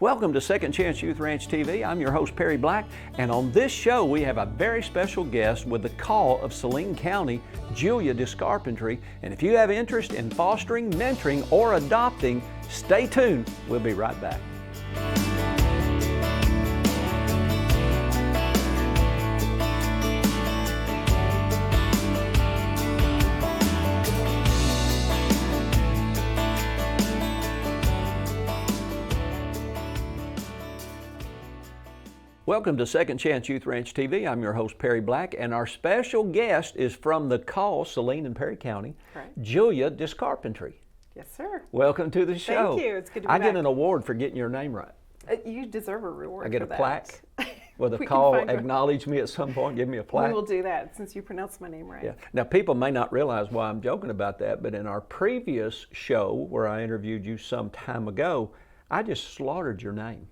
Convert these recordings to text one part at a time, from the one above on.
Welcome to Second Chance Youth Ranch TV. I'm your host, Perry Black, and on this show we have a very special guest with the call of Saline County, Julia Discarpentry. And if you have interest in fostering, mentoring, or adopting, stay tuned. We'll be right back. Welcome to Second Chance Youth Ranch TV. I'm your host, Perry Black, and our special guest is from the call, Saline and Perry County, Right. Julia Discarpentry. Yes, sir. Welcome to the show. Thank you. It's good to be back. I get an award for getting your name right. You deserve a reward. I get for a that. plaque. Will the We can call find one. acknowledge me at some point? Give me a plaque. We will do that since you pronounced my name right. Yeah. Now, people may not realize why I'm joking about that, but in our previous show where I interviewed you some time ago, I just slaughtered your name.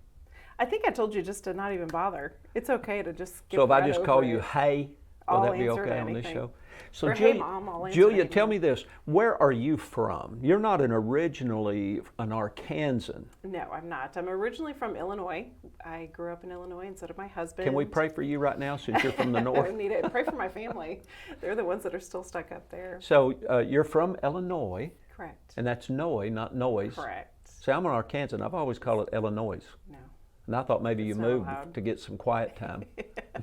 I think I told you just to not even bother. It's okay to just get So if right I just over call it. you Hey, will I'll that be answer okay on this anything. show? So Or, Julia, "Hey, Mom, I'll answer Julia, anything." tell me this. Where are you from? You're not originally an Arkansan. No, I'm not. I'm originally from Illinois. I grew up in Illinois, and so did my husband. Can we pray for you right now since you're from the I north? need it. Pray for my family. They're the ones that are still stuck up there. So you're from Illinois, Correct. and that's Noy, not noise. Correct. See, I'm an Arkansan. I've always called it Illinois. No. And I thought maybe you It's not moved allowed. to get some quiet time.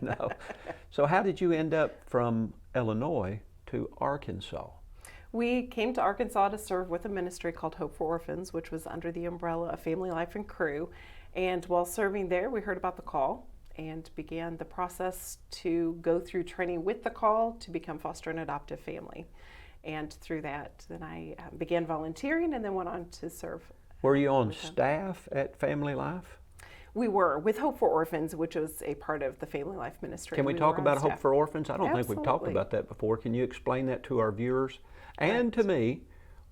No. So how did you end up from Illinois to Arkansas? We came to Arkansas to serve with a ministry called Hope for Orphans, which was under the umbrella of Family Life and Crew. And while serving there, we heard about the call and began the process to go through training with the call to become foster and adoptive family. And through that, then I began volunteering and then went on to serve. Were you on staff at Family Life? We were with Hope for Orphans, which was a part of the Family Life ministry. Can we talk were on about Hope staff. for Orphans? I don't think we've talked Absolutely. about that before. Can you explain that to our viewers and to me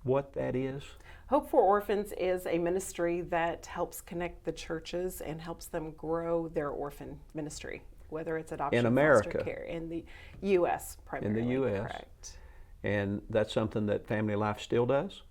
what that is? Hope for Orphans is a ministry that helps connect the churches and helps them grow their orphan ministry, whether it's adoption, In America. foster care, in the U.S. primarily. U.S. Correct. And that's something that Family Life still does?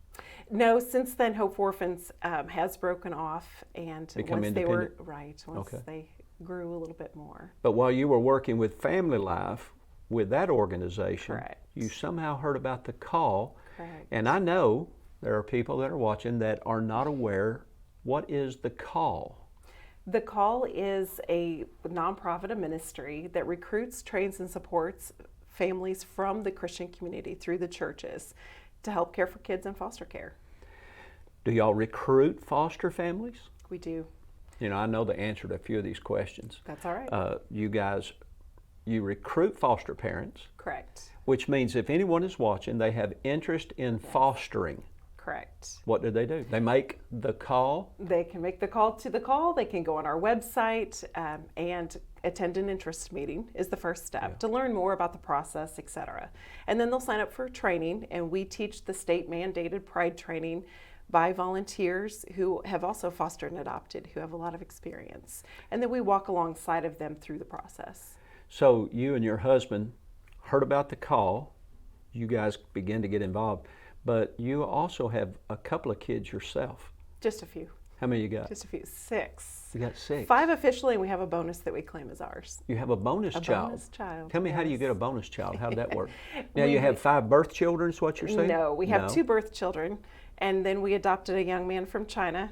No, since then, Hope for Orphans has broken off, and Become once they were independent? once Okay. they grew a little bit more. But while you were working with Family Life, with that organization, Correct. you somehow heard about the call. Correct. And I know there are people that are watching that are not aware. What is the call? The Call is a nonprofit, a ministry that recruits, trains, and supports families from the Christian community through the churches to help care for kids in foster care. Do y'all recruit foster families? We do. You know, I know the answer to a few of these questions. That's all right. You guys, you recruit foster parents, Correct. which means if anyone is watching, they have interest in fostering. Correct. What do? They make the call. They can make the call to the call. They can go on our website and attend an interest meeting is the first step to learn more about the process, etc. And then they'll sign up for training, and we teach the state mandated PRIDE training by volunteers who have also fostered and adopted, who have a lot of experience. And then we walk alongside of them through the process. So you and your husband heard about the call. You guys begin to get involved, but you also have a couple of kids yourself. Just a few. How many you got? Just a few. 6. You got 6. 5 officially, and we have a bonus that we claim as ours. You have a bonus child. Bonus child. Tell me, how do you yes. get a bonus child? How did that work? Now We- you have 5 birth children, is what you're saying? No, we have 2 birth children, and then we adopted a young man from China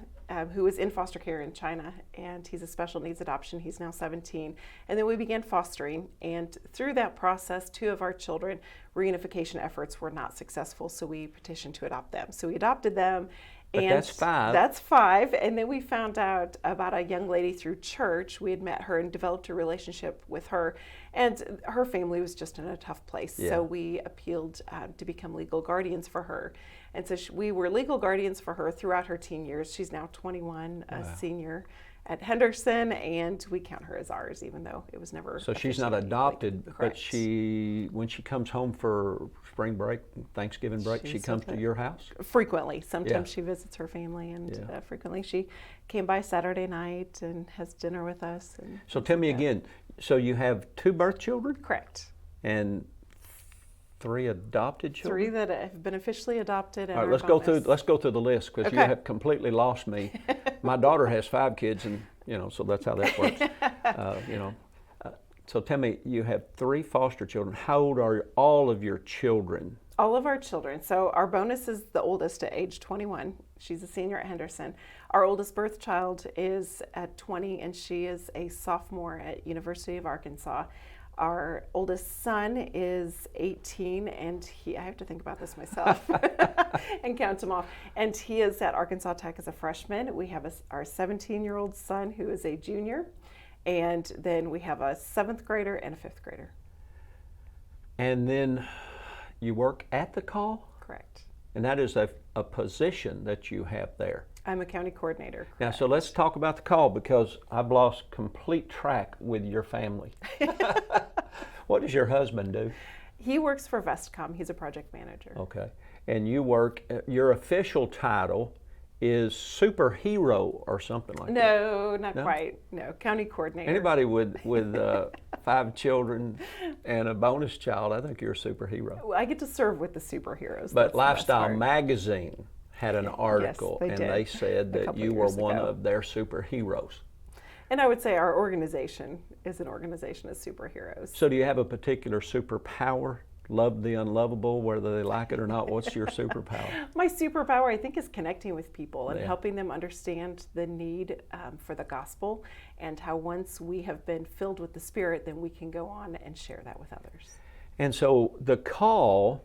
who was in foster care in China, and he's a special needs adoption. He's now 17. And then we began fostering, and through that process, 2 of our children, reunification efforts were not successful, so we petitioned to adopt them. So we adopted them. But And that's 5. That's 5. And then we found out about a young lady through church. We had met her and developed a relationship with her. And her family was just in a tough place. Yeah. So we appealed to become legal guardians for her. And so we were legal guardians for her throughout her teen years. She's now 21, a senior at Henderson, and we count her as ours, even though it was never. So she's not officially adopted, but Correct. when she comes home for spring break, Thanksgiving break, she She's comes to okay. your house? Frequently. Sometimes Yeah. she visits her family, and Yeah. frequently she came by Saturday night and has dinner with us. And So tell me again, so you have 2 birth children Correct. and 3 adopted children? 3 that have been officially adopted. And all right, let's go through the list, because you have completely lost me. My daughter has 5 kids, and so that's how that works. So tell me, you have 3 foster children. How old are all of your children? All of our children. So our bonus is the oldest at age 21. She's a senior at Henderson. Our oldest birth child is at 20, and she is a sophomore at University of Arkansas. Our oldest son is 18, and I have to think about this myself and count him off. And he is at Arkansas Tech as a freshman. We have our 17-year-old son who is a junior, and then we have a 7th grader and a 5th grader. And then you work at the call? Correct. And that is a position that you have there. I'm a county coordinator. Correct. Now, so let's talk about the call, because I've lost complete track with your family. What does your husband do? He works for Vestcom. He's a project manager. Okay. And you work, your official title is superhero or something like that? No, not quite. No, county coordinator. Anybody with 5 children and a bonus child, I think you're a superhero. Well, I get to serve with the superheroes. But Lifestyle Magazine had an article, yes, they said that you were one of their superheroes. And I would say our organization is an organization of superheroes. So do you have a particular superpower? Love the unlovable, whether they like it or not? What's your superpower? My superpower, I think, is connecting with people and helping them understand the need for the gospel, and how once we have been filled with the Spirit, then we can go on and share that with others. And so the call,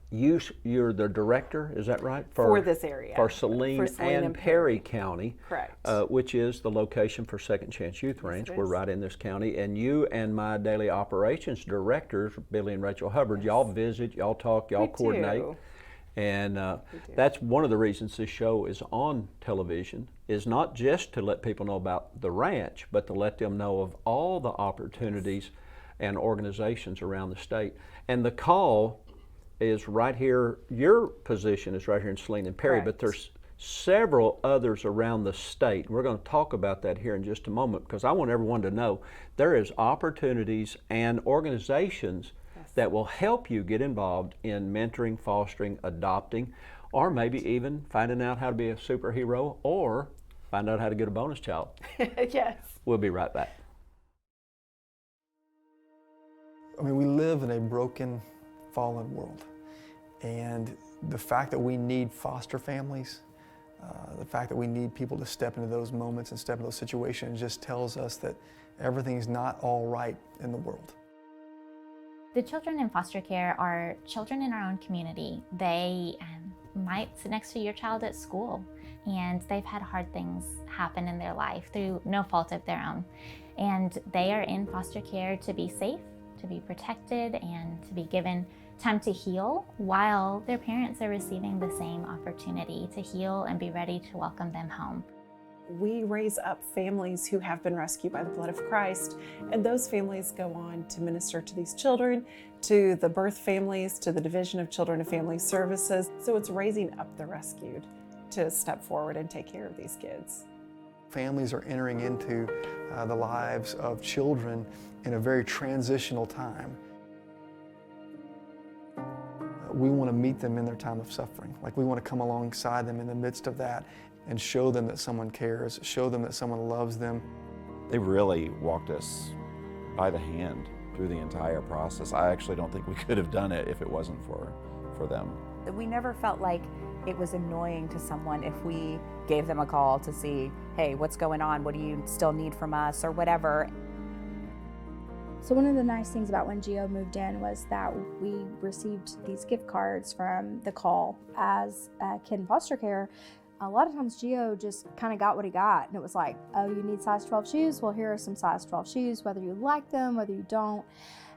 you're the director, is that right? For this area. For Saline and Perry County. Correct. Which is the location for Second Chance Youth Ranch. We're right in this county. And you and my daily operations directors, Billy and Rachel Hubbard, y'all visit, y'all talk, y'all coordinate. And that's one of the reasons this show is on television, is not just to let people know about the ranch, but to let them know of all the opportunities and organizations around the state. And the call is right here, your position is right here in Saline and Perry, but there's several others around the state. We're going to talk about that here in just a moment, because I want everyone to know there is opportunities and organizations that will help you get involved in mentoring, fostering, adopting, or maybe even finding out how to be a superhero, or find out how to get a bonus child. Yes. We'll be right back. I mean, we live in a broken, fallen world, and the fact that we need foster families, the fact that we need people to step into those moments and step into those situations, just tells us that everything's not all right in the world. The children in foster care are children in our own community. They might sit next to your child at school, and they've had hard things happen in their life through no fault of their own, and they are in foster care to be safe, to be protected, and to be given time to heal, while their parents are receiving the same opportunity to heal and be ready to welcome them home. We raise up families who have been rescued by the blood of Christ, and those families go on to minister to these children, to the birth families, to the Division of Children and Family Services. So it's raising up the rescued to step forward and take care of these kids. Families are entering into the lives of children in a very transitional time. We want to meet them in their time of suffering. Like, we want to come alongside them in the midst of that and show them that someone cares, show them that someone loves them. They really walked us by the hand through the entire process. I actually don't think we could have done it if it wasn't for them. We never felt like it was annoying to someone if we gave them a call to see, hey, what's going on? What do you still need from us, or whatever. So one of the nice things about when Gio moved in was that we received these gift cards from the call. As a kid in foster care, a lot of times Gio just kind of got what he got, and it was like, oh, you need size 12 shoes? Well, here are some size 12 shoes, whether you like them, whether you don't.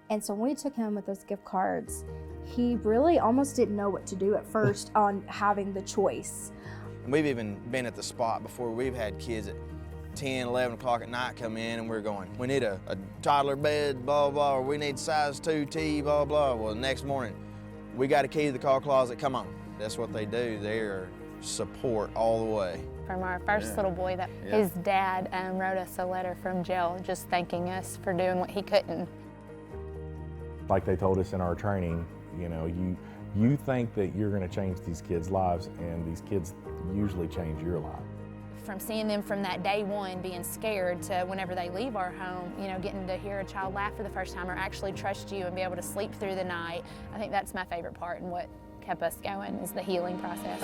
And so when we took him with those gift cards, he really almost didn't know what to do at first on having the choice. We've even been at the spot before. We've had kids at 10, 11 o'clock at night come in, and we're going, we need a toddler bed, blah, blah, or we need size 2T, blah, blah. Well, the next morning, we got a key to the call closet, come on. That's what they do. They're support all the way. From our first little boy, that his dad wrote us a letter from jail just thanking us for doing what he couldn't. like they told us in our training, you know, you think that you're going to change these kids' lives, and these kids usually change your life. From seeing them from that day one being scared to whenever they leave our home, you know, getting to hear a child laugh for the first time or actually trust you and be able to sleep through the night, I think that's my favorite part, and what kept us going is the healing process.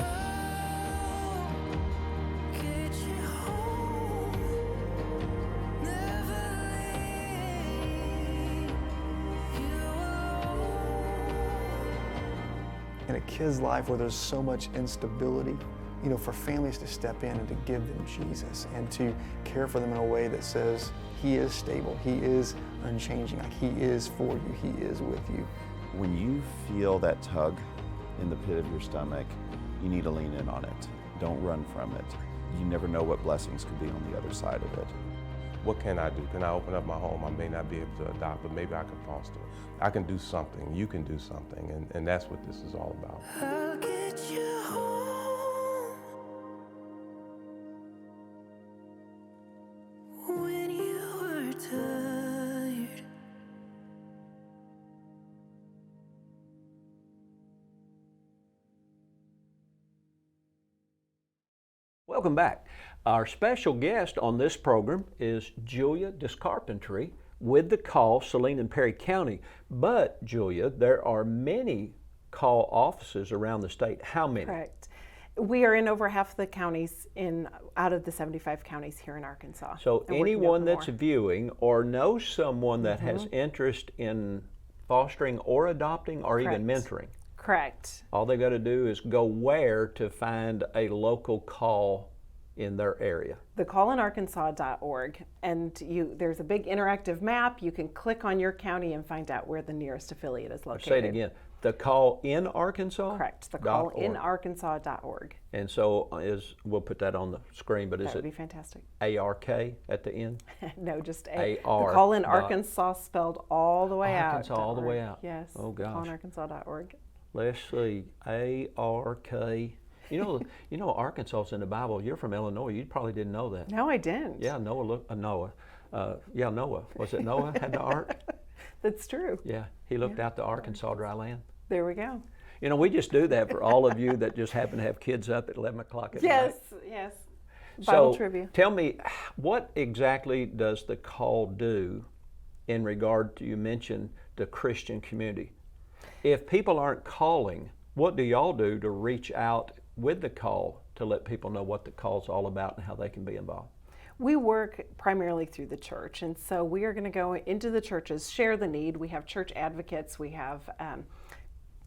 In a kid's life where there's so much instability, you know, for families to step in and to give them Jesus and to care for them in a way that says He is stable, He is unchanging, like He is for you, He is with you. When you feel that tug in the pit of your stomach, you need to lean in on it. Don't run from it. You never know what blessings could be on the other side of it. What can I do? Can I open up my home? I may not be able to adopt, but maybe I can foster. I can do something. You can do something, and that's what this is all about. I'll get you home when you are tired. Welcome back. Our special guest on this program is Julia Discarpentry with the call, Saline and Perry County. But Julia, there are many call offices around the state. How many? Correct. We are in over half the counties out of the 75 counties here in Arkansas. So anyone that's more. viewing or knows someone that has interest in fostering or adopting or even mentoring. Correct. All they got to do is go where to find a local call in their area. Thecallinarkansas.org, and there's a big interactive map. You can click on your county and find out where the nearest affiliate is located. Say it again. The Call in Arkansas? Correct. Thecallinarkansas.org. And so we'll put that on the screen, but is it? That would be fantastic. ARK at the end? No, just AR. The Call in Arkansas spelled all the way out. Arkansas all the way out. Yes. Oh gosh. Callinarkansas.org. Let's see. ARK. You know, Arkansas's in the Bible. You're from Illinois. You probably didn't know that. No, I didn't. Yeah, Noah. Noah. Was it Noah had the ark? That's true. Yeah, he looked out the Arkansas dry land. There we go. You know, we just do that for all of you that just happen to have kids up at 11 o'clock at night. Yes. Bible trivia. Tell me, what exactly does the call do in regard to, you mentioned the Christian community? If people aren't calling, what do y'all do to reach out with the call to let people know what the call's all about and how they can be involved? We work primarily through the church, and so we are going to go into the churches, share the need. We have church advocates. We have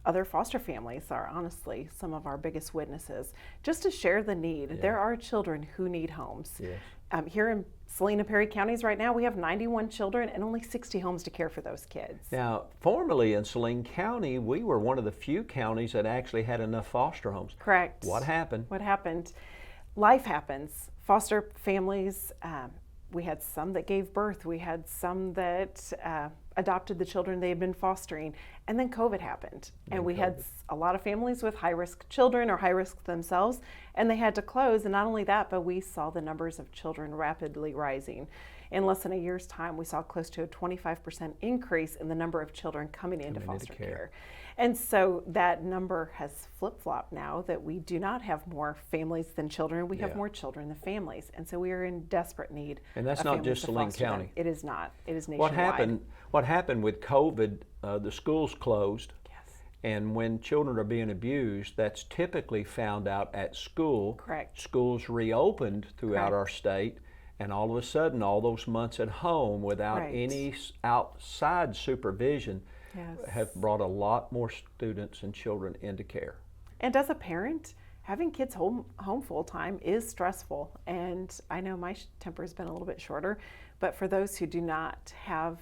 other foster families are honestly some of our biggest witnesses, just to share the need. Yeah. There are children who need homes. Yes. Here in Saline and Perry counties right now, we have 91 children and only 60 homes to care for those kids. Now, formerly in Saline County, we were one of the few counties that actually had enough foster homes. Correct. What happened? Life happens. Foster families, we had some that gave birth. We had some that adopted the children they had been fostering. And then COVID happened. And we had a lot of families with high-risk children or high-risk themselves, and they had to close. And not only that, but we saw the numbers of children rapidly rising. In less than a year's time, we saw close to a 25% increase in the number of children coming into foster care. And so that number has flip-flopped now, that we do not have more families than children. We have more children than families. And so we are in desperate need. And that's not just Saline County. Them. It is not. It is nationwide. What happened with COVID, the schools closed. Yes. And when children are being abused, that's typically found out at school. Correct. Schools reopened throughout our state. And all of a sudden, all those months at home without any outside supervision have brought a lot more students and children into care. And as a parent, having kids home full time is stressful. And I know my temper has been a little bit shorter, but for those who do not have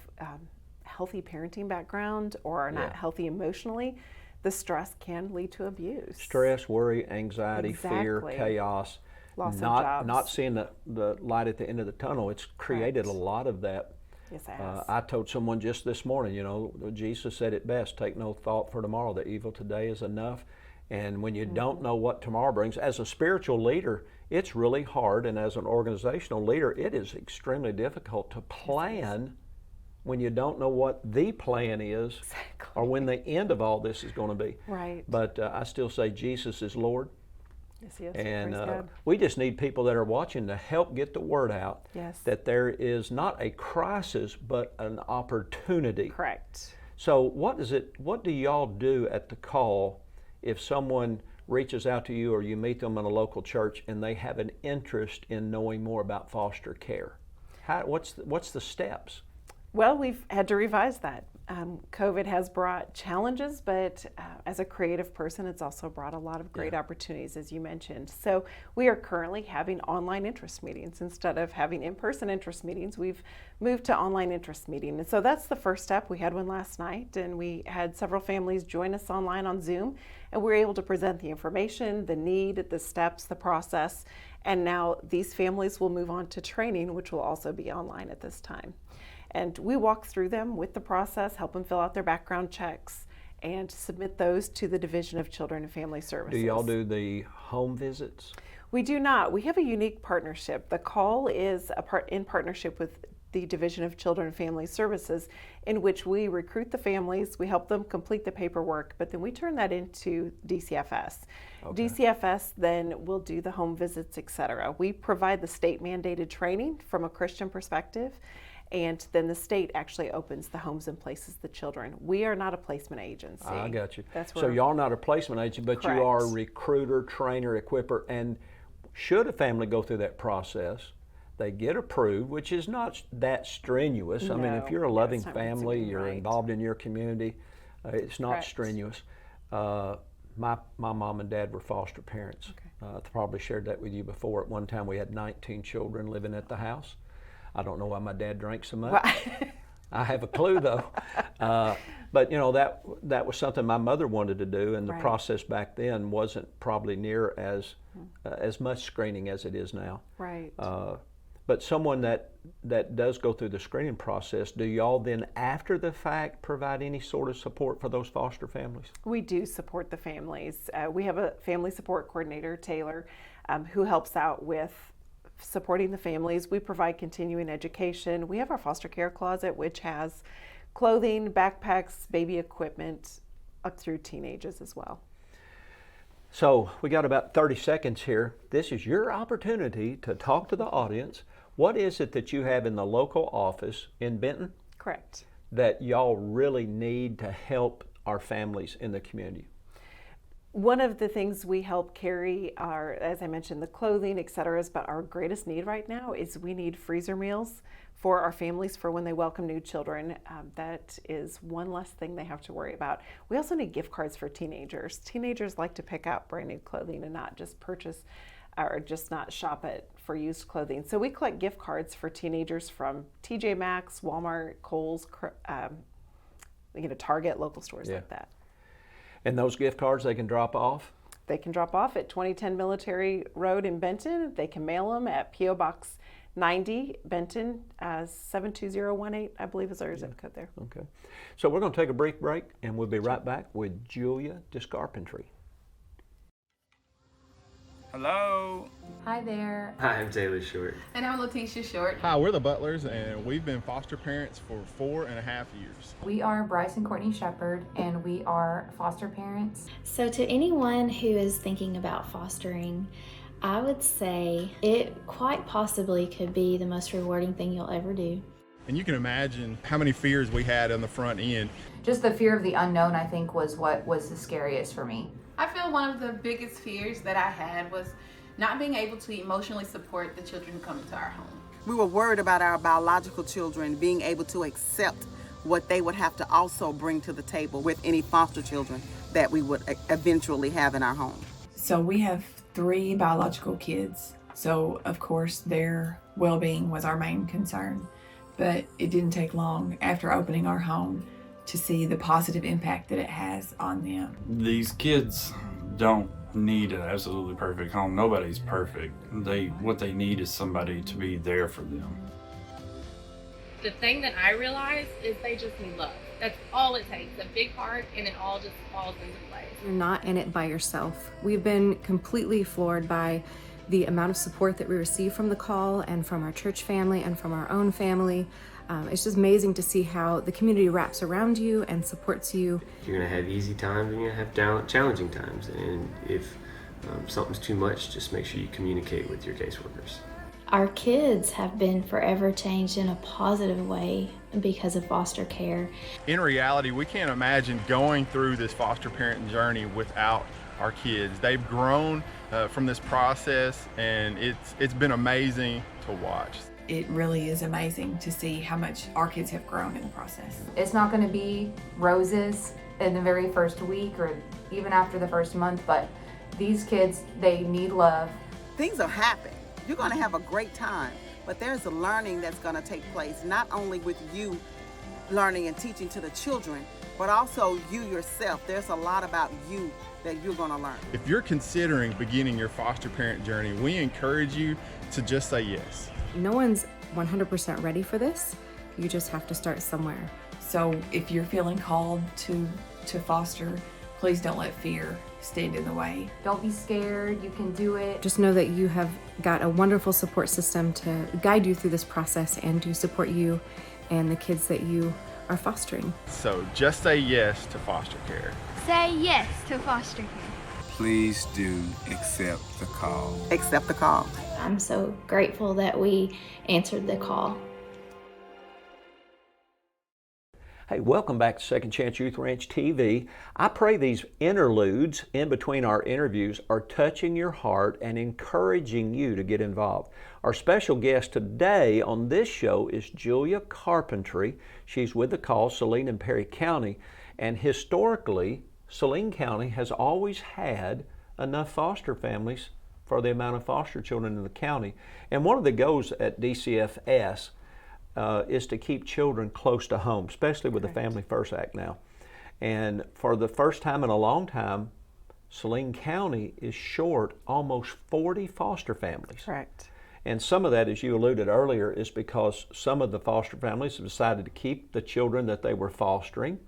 healthy parenting background or are not healthy emotionally, the stress can lead to abuse. Stress, worry, anxiety, fear, chaos. Loss of jobs. Not seeing the light at the end of the tunnel. It's created a lot of that. Yes, it has. I told someone just this morning, you know, Jesus said it best, take no thought for tomorrow. The evil today is enough. And when you don't know what tomorrow brings, as a spiritual leader, it's really hard. And as an organizational leader, it is extremely difficult to plan when you don't know what the plan is or when the end of all this is going to be. Right. But I still say Jesus is Lord. Yes, he is. And Praise God. we just need people that are watching to help get the word out Yes. that there is not a crisis but an opportunity. Correct. So what do y'all do at the call if someone reaches out to you or you meet them in a local church and they have an interest in knowing more about foster care? What's the steps? Well, we've had to revise that. COVID has brought challenges, but as a creative person, it's also brought a lot of great opportunities, as you mentioned. So we are currently having online interest meetings. Instead of having in-person interest meetings, we've moved to online interest meeting. And so that's the first step. We had one last night, and we had several families join us online on Zoom, and we were able to present the information, the need, the steps, the process. And now these families will move on to training, which will also be online at this time. And we walk through them with the process, help them fill out their background checks, and submit those to the Division of Children and Family Services. Do y'all do the home visits? We do not. We have a unique partnership. The call is in partnership with the Division of Children and Family Services, in which we recruit the families, we help them complete the paperwork, but then we turn that into DCFS. Okay. DCFS then will do the home visits, etc. We provide the state mandated training from a Christian perspective, and then the state actually opens the homes and places the children. We are not a placement agency. I got you. That's so y'all not a placement agency, but you are a recruiter, trainer, equipper, and should a family go through that process, they get approved, which is not that strenuous. No, I mean, if you're a loving family, you're involved in your community, it's not strenuous. My mom and dad were foster parents. Okay. I probably shared that with you before. At one time we had 19 children living at the house. I don't know why my dad drank so much. I have a clue though. But you know, that was something my mother wanted to do, and the process back then wasn't probably near as much screening as it is now. Right. But someone that does go through the screening process, do y'all then after the fact provide any sort of support for those foster families? We do support the families. We have a family support coordinator, Taylor, who helps out with supporting the families. We provide continuing education. We have our foster care closet, which has clothing, backpacks, baby equipment, up through teenagers as well. So we got about 30 seconds here. This is your opportunity to talk to the audience. What is it that you have in the local office in Benton? Correct. That y'all really need to help our families in the community? One of the things we help carry are, as I mentioned, the clothing, et cetera, but our greatest need right now is we need freezer meals for our families for when they welcome new children. That is one less thing they have to worry about. We also need gift cards for teenagers. Teenagers like to pick out brand new clothing and not just purchase or just not shop it for used clothing. So we collect gift cards for teenagers from TJ Maxx, Walmart, Kohl's, Target, local stores like that. And those gift cards they can drop off? They can drop off at 2010 Military Road in Benton. They can mail them at P.O. Box 90, Benton, 72018, I believe is our zip code there. Okay. So we're going to take a brief break, and we'll be right back with Julia Discarpentry. Hello. Hi there. Hi, I'm Taylor Short. And I'm Letitia Short. Hi, we're the Butlers, and we've been foster parents for 4.5 years. We are Bryce and Courtney Shepard, and we are foster parents. So to anyone who is thinking about fostering, I would say it quite possibly could be the most rewarding thing you'll ever do. And you can imagine how many fears we had on the front end. Just the fear of the unknown, I think, was what was the scariest for me. I feel one of the biggest fears that I had was not being able to emotionally support the children who come into our home. We were worried about our biological children being able to accept what they would have to also bring to the table with any foster children that we would eventually have in our home. So we have 3 biological kids, so of course their well-being was our main concern. But it didn't take long after opening our home to see the positive impact that it has on them. These kids don't need an absolutely perfect home. Nobody's perfect. What they need is somebody to be there for them. The thing that I realize is they just need love. That's all it takes, a big heart, and it all just falls into place. You're not in it by yourself. We've been completely floored by the amount of support that we receive from the call and from our church family and from our own family. It's just amazing to see how the community wraps around you and supports you. You're going to have easy times and you're going to have challenging times. And if something's too much, just make sure you communicate with your caseworkers. Our kids have been forever changed in a positive way because of foster care. In reality, we can't imagine going through this foster parent journey without our kids. They've grown from this process, and it's been amazing to watch. It really is amazing to see how much our kids have grown in the process. It's not going to be roses in the very first week or even after the first month, but these kids, they need love. Things will happen. You're going to have a great time, but there's a learning that's going to take place, not only with you learning and teaching to the children, but also you yourself. There's a lot about you that you're going to learn. If you're considering beginning your foster parent journey, we encourage you to just say yes. No one's 100% ready for this. You just have to start somewhere. So if you're feeling called to foster, please don't let fear stand in the way. Don't be scared, you can do it. Just know that you have got a wonderful support system to guide you through this process and to support you and the kids that you are fostering. So just say yes to foster care. Say yes to foster care. Please do accept the call. Accept the call. I'm so grateful that we answered the call. Hey, welcome back to Second Chance Youth Ranch TV. I pray these interludes in between our interviews are touching your heart and encouraging you to get involved. Our special guest today on this show is Julia Carpentry. She's with the call, Saline and Perry County, and historically, Saline County has always had enough foster families for the amount of foster children in the county. And one of the goals at DCFS is to keep children close to home, especially with the Family First Act now. And for the first time in a long time, Saline County is short almost 40 foster families. Correct. And some of that, as you alluded earlier, is because some of the foster families have decided to keep the children that they were fostering,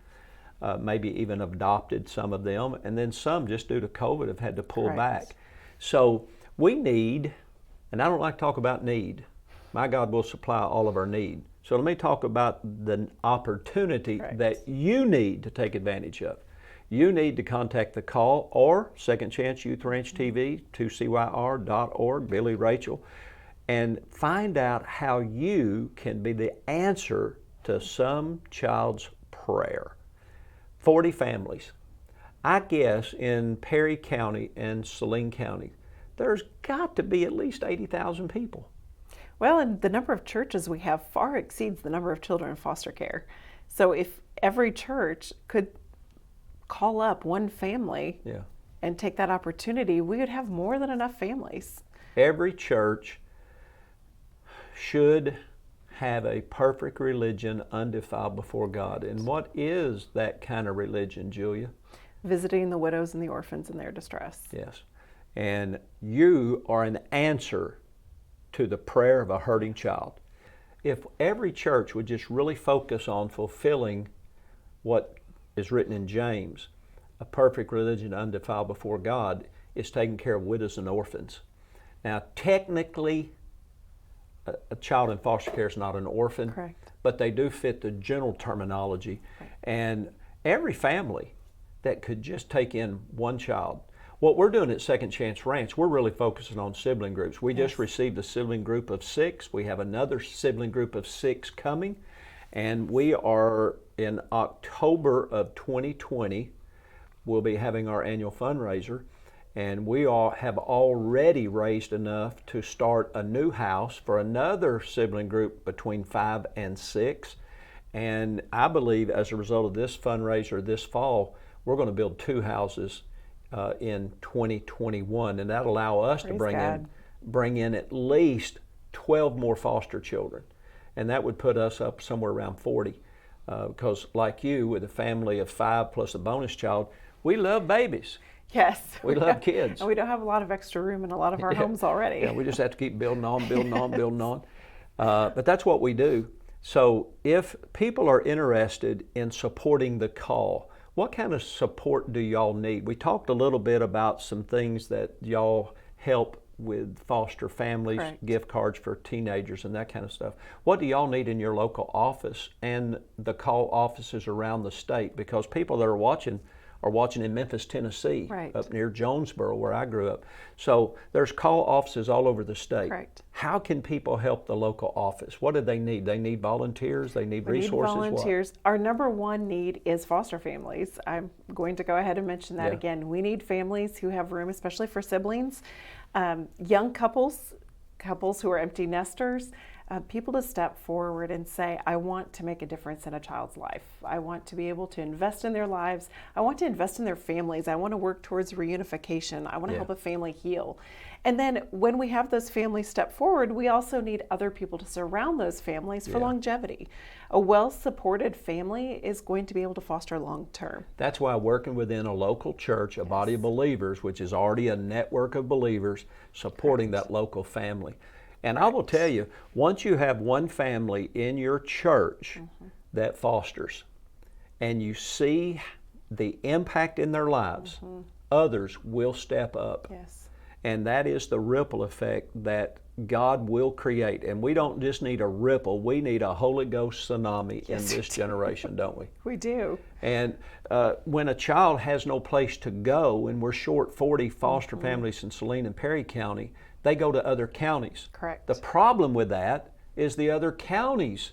maybe even adopted some of them, and then some, just due to COVID, have had to pull back. So we need, and I don't like to talk about need, my God will supply all of our need. So let me talk about the opportunity that you need to take advantage of. You need to contact the call or Second Chance Youth Ranch TV, 2CYR.org, Billy Rachel, and find out how you can be the answer to some child's prayer. 40 families. I guess in Perry County and Saline County, there's got to be at least 80,000 people. Well, and the number of churches we have far exceeds the number of children in foster care. So if every church could call up one family and take that opportunity, we would have more than enough families. Every church should have a perfect religion undefiled before God. And what is that kind of religion, Julia? Visiting the widows and the orphans in their distress. Yes. And you are an answer to the prayer of a hurting child. If every church would just really focus on fulfilling what is written in James, a perfect religion undefiled before God is taking care of widows and orphans. Now, technically, a child in foster care is not an orphan, but they do fit the general terminology. And every family that could just take in one child. What we're doing at Second Chance Ranch, we're really focusing on sibling groups. We just received a sibling group of 6. We have another sibling group of 6 coming. And we are in October of 2020, we'll be having our annual fundraiser. And we all have already raised enough to start a new house for another sibling group between 5 and 6. And I believe as a result of this fundraiser this fall, we're going to build 2 houses in 2021, and that'll allow us to bring in at least 12 more foster children, and that would put us up somewhere around 40. Because like you, with a family of 5 plus a bonus child, we love babies. Yes, we love kids, and we don't have a lot of extra room in a lot of our homes already. Yeah, we just have to keep building on, building on, building on. But that's what we do. So if people are interested in supporting the call, what kind of support do y'all need? We talked a little bit about some things that y'all help with foster families, Correct. gift cards for teenagers and that kind of stuff. What do y'all need in your local office and the call offices around the state? Because people that are watching in Memphis, Tennessee, Right. up near Jonesboro, where I grew up. So there's call offices all over the state. Correct. How can people help the local office? What do they need? They need volunteers? They need We resources? need volunteers. Our number one need is foster families. I'm going to go ahead and mention that Yeah. again. We need families who have room, especially for siblings, young couples who are empty nesters, people to step forward and say, I want to make a difference in a child's life. I want to be able to invest in their lives. I want to invest in their families. I want to work towards reunification. I want to Yeah. help a family heal. And then when we have those families step forward, we also need other people to surround those families for Yeah. longevity. A well-supported family is going to be able to foster long-term. That's why working within a local church, a body of believers, which is already a network of believers, supporting that local family. And I will tell you, once you have one family in your church that fosters, and you see the impact in their lives, others will step up. Yes. And that is the ripple effect that God will create. And we don't just need a ripple, we need a Holy Ghost tsunami in this generation, don't we? We do. And when a child has no place to go, and we're short 40 foster families in Saline and Perry County, they go to other counties. Correct. The problem with that is the other counties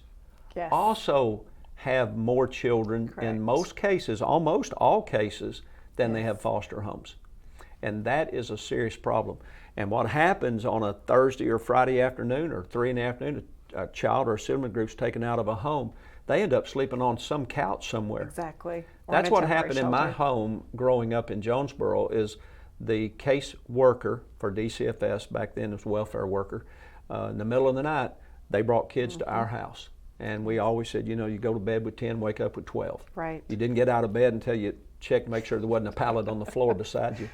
Yes. also have more children in most cases, almost all cases, than they have foster homes. And that is a serious problem. And what happens on a Thursday or Friday afternoon or 3 in the afternoon, a child or a sibling group's taken out of a home, they end up sleeping on some couch somewhere. Exactly. Or That's in a what temporary happened in my shelter. home growing up in Jonesboro. Is the case worker for DCFS, back then it was welfare worker, in the middle of the night, they brought kids to our house. And we always said, you know, you go to bed with 10, wake up with 12. Right. You didn't get out of bed until you checked to make sure there wasn't a pallet on the floor beside you.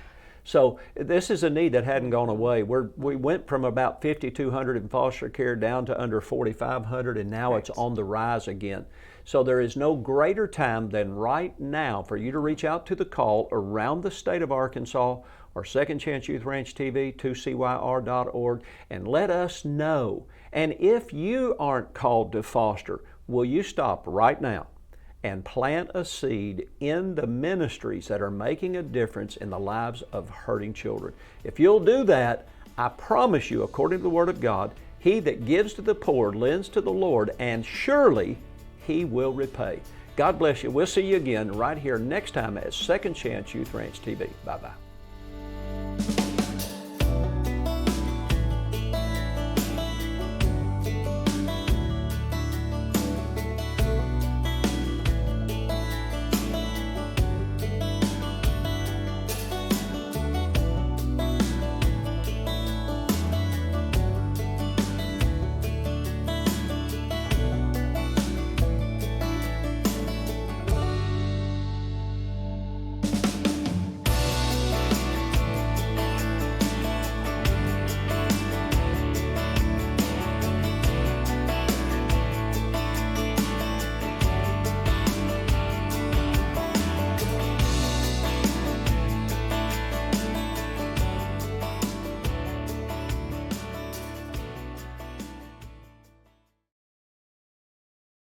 So this is a need that hadn't gone away. We went from about 5,200 in foster care down to under 4,500, and now it's on the rise again. So there is no greater time than right now for you to reach out to the call around the state of Arkansas, or Second Chance Youth Ranch TV, 2CYR.org, and let us know. And if you aren't called to foster, will you stop right now and plant a seed in the ministries that are making a difference in the lives of hurting children? If you'll do that, I promise you, according to the Word of God, he that gives to the poor lends to the Lord, and surely he will repay. God bless you. We'll see you again right here next time at Second Chance Youth Ranch TV. Bye-bye.